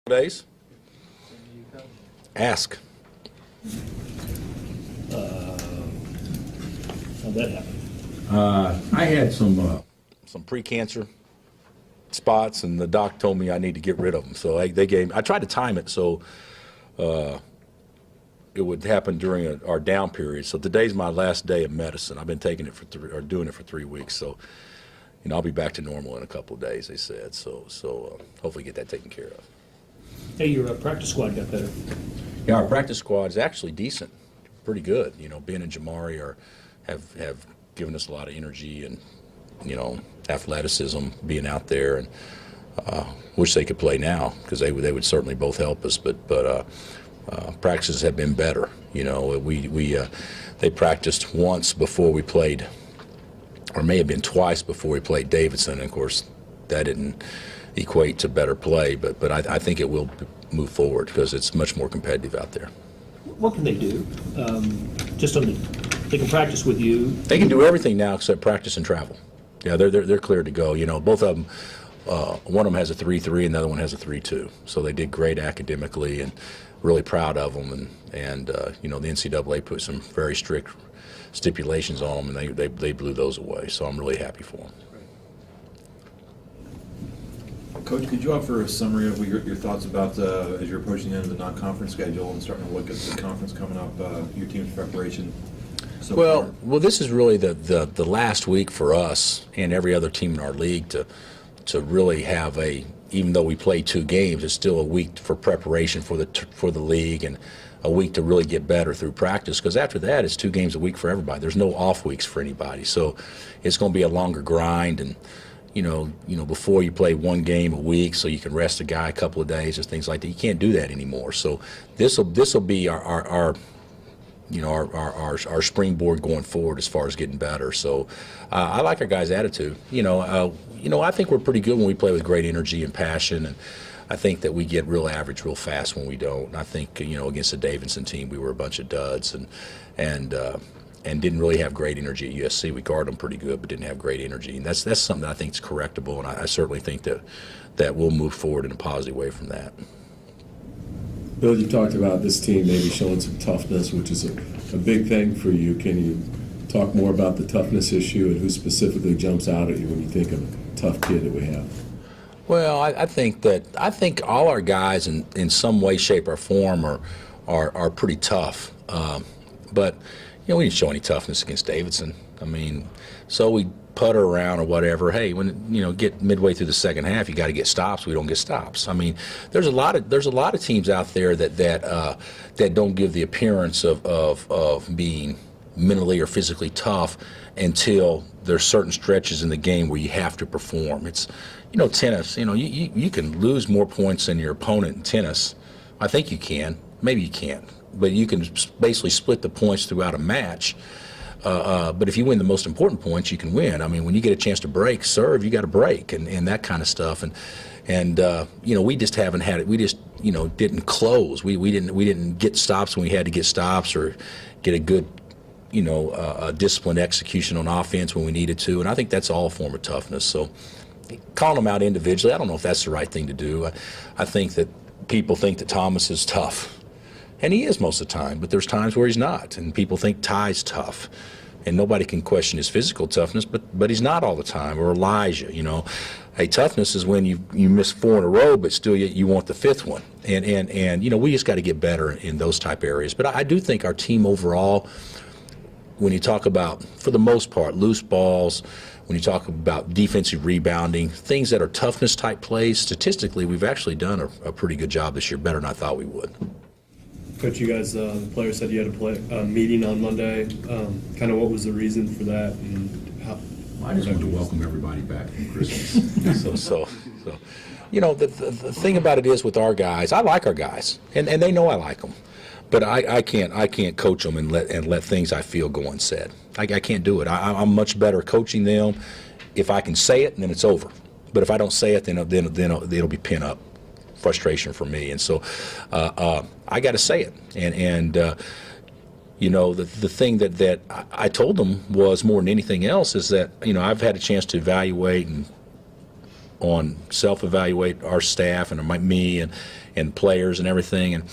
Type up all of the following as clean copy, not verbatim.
Days? Ask. How'd that happen? I had some Pre-cancer spots, and the doc told me I need to get rid of them. So they gave. I tried to time it so it would happen during our down period. So today's my last day of medicine. I've been taking it for doing it for 3 weeks. So I'll be back to normal in a couple of days. They said. So hopefully get that taken care of. Hey, your practice squad got better. Yeah, our practice squad is actually decent, pretty good. Ben and Jamari have given us a lot of energy and athleticism being out there, and wish they could play now because they would certainly both help us. But practices have been better. They practiced once before we played, or may have been twice before we played Davidson. And of course, that didn't equate to better play. But I think it will move forward because it's much more competitive out there. What can they do? They can practice with you. They can do everything now except practice and travel. Yeah, they're cleared to go. Both of them. One of them has a 3.3 and the other one has a 3.2. So they did great academically, and really proud of them. And the NCAA put some very strict stipulations on them, and they blew those away. So I'm really happy for them. Coach, could you offer a summary of your thoughts about as you're approaching the end of the non-conference schedule and starting to look at the conference coming up, your team's preparation? Well, this is really the last week for us and every other team in our league to really have even though we play 2 games, it's still a week for preparation for the league and a week to really get better through practice, because after that it's 2 games a week for everybody. There's no off weeks for anybody, so it's going to be a longer grind. And before you play 1 game a week so you can rest a guy a couple of days or things like that, you can't do that anymore. So this will be our springboard going forward as far as getting better. So I like our guys' attitude. I think we're pretty good when we play with great energy and passion, and I think that we get real average real fast when we don't. And I think against the Davidson team we were a bunch of duds and didn't really have great energy at USC. We guarded them pretty good, but didn't have great energy, and that's something that I think is correctable. And I certainly think that we'll move forward in a positive way from that. Bill, you talked about this team maybe showing some toughness, which is a big thing for you. Can you talk more about the toughness issue and who specifically jumps out at you when you think of a tough kid that we have? Well, I think all our guys in some way, shape, or form are pretty tough. But we didn't show any toughness against Davidson. So we putter around or whatever. Hey, when get midway through the second half, you got to get stops. We don't get stops. There's a lot of teams out there that don't give the appearance of being mentally or physically tough until there's certain stretches in the game where you have to perform. It's tennis. You can lose more points than your opponent in tennis. I think you can. Maybe you can't. But you can basically split the points throughout a match. But if you win the most important points, you can win. When you get a chance to break, serve, you got to break, and that kind of stuff. And we just haven't had it. We just didn't close. We didn't get stops when we had to get stops, or get a good disciplined execution on offense when we needed to. And I think that's all a form of toughness. So calling them out individually, I don't know if that's the right thing to do. I think that people think that Thomas is tough. And he is most of the time, but there's times where he's not. And people think Ty's tough. And nobody can question his physical toughness, but he's not all the time. Or Elijah, Hey, toughness is when you miss 4 in a row, but still you want the 5th one. And we just got to get better in those type areas. But I do think our team overall, when you talk about, for the most part, loose balls, when you talk about defensive rebounding, things that are toughness type plays, statistically, we've actually done a pretty good job this year, better than I thought we would. Coach, you guys, the players said you had a meeting on Monday. Kind of what was the reason for that, and how? I just want to welcome everybody back from Christmas. So the thing about it is with our guys, I like our guys, and they know I like them, but I can't coach them and let things I feel go unsaid. I can't do it. I'm much better coaching them if I can say it, and then it's over. But if I don't say it, then it'll be pin up frustration for me, and so I got to say it. And the thing that I told them was more than anything else is that I've had a chance to evaluate and self-evaluate our staff and me and players and everything. And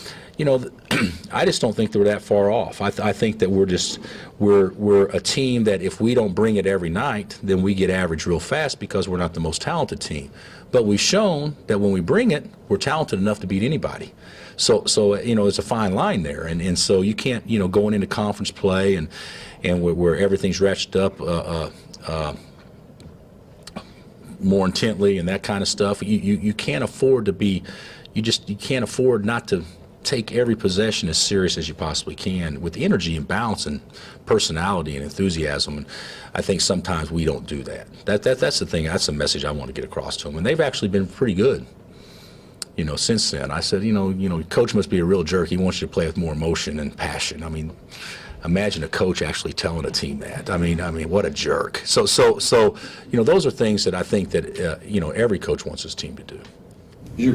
I just don't think that we're that far off. I think that we're a team that if we don't bring it every night, then we get average real fast because we're not the most talented team. But we've shown that when we bring it, we're talented enough to beat anybody. So it's a fine line there, and so you can't going into conference play and where everything's ratcheted up more intently and that kind of stuff. You can't afford to be, you can't afford not to take every possession as serious as you possibly can with energy and balance and personality and enthusiasm. And I think sometimes we don't do that. That's the thing. That's the message I want to get across to them. And they've actually been pretty good. Since then, I said, coach must be a real jerk. He wants you to play with more emotion and passion. I mean, imagine a coach actually telling a team that. I mean, what a jerk. So, those are things that I think that, every coach wants his team to do. Is your